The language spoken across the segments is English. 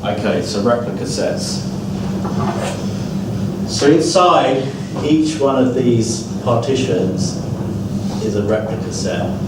Okay, so replica sets. So inside each one of these partitions is a replica set.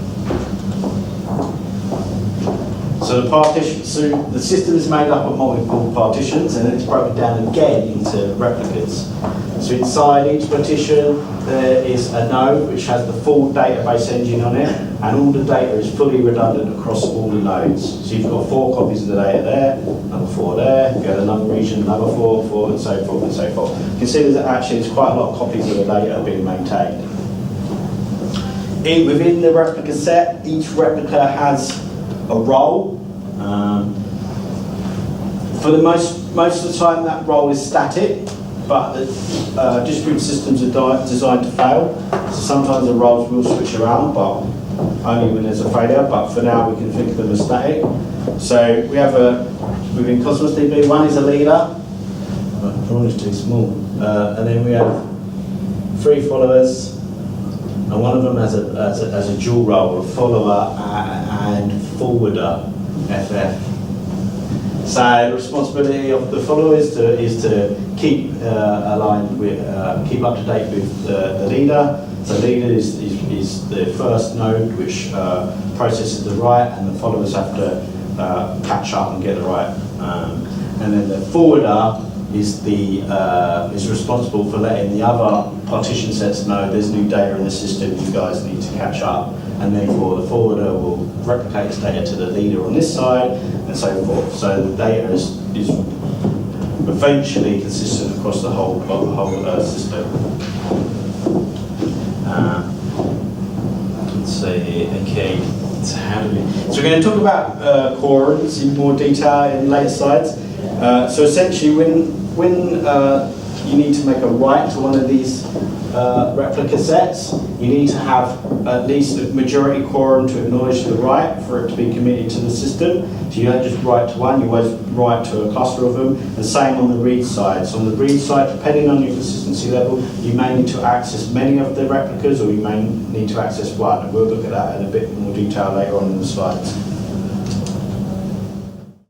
So the system is made up of multiple partitions, and then it's broken down again into replicas. So inside each partition there is a node which has the full database engine on it, and all the data is fully redundant across all the nodes. So you've got 4 copies of the data there, number 4 there, you go to another region, another 4, and so forth and so forth. You can see that actually there's quite a lot of copies of the data being maintained. Within the replica set, each replica has a role. For the most of the time that role is static, but the distributed systems are designed to fail. So sometimes the roles will switch around, but only when there's a failure. But for now we can think of them as static. So we have within CosmosDB, one is a leader. The drawing is too small. And then we have 3 followers. And one of them has a dual role, a follower and forwarder, FF. So the responsibility of the follower is to keep aligned with, keep up to date with the leader. So leader is the first node which processes the write, and the followers have to catch up and get the write. And then the forwarder is responsible for letting the other partition sets know there's new data in the system, you guys need to catch up. And therefore the forwarder will replicate its data to the leader on this side, and so forth. So the data is eventually consistent across the whole system. Let's see, okay. So we're going to talk about quorums in more detail in later slides. So essentially, when you need to make a write to one of these replica sets, you need to have at least a majority quorum to acknowledge the write for it to be committed to the system. So you don't just write to one, you always write to a cluster of them. And same on the read side. So on the read side, depending on your consistency level, you may need to access many of the replicas, or you may need to access one. And we'll look at that in a bit more detail later on in the slides.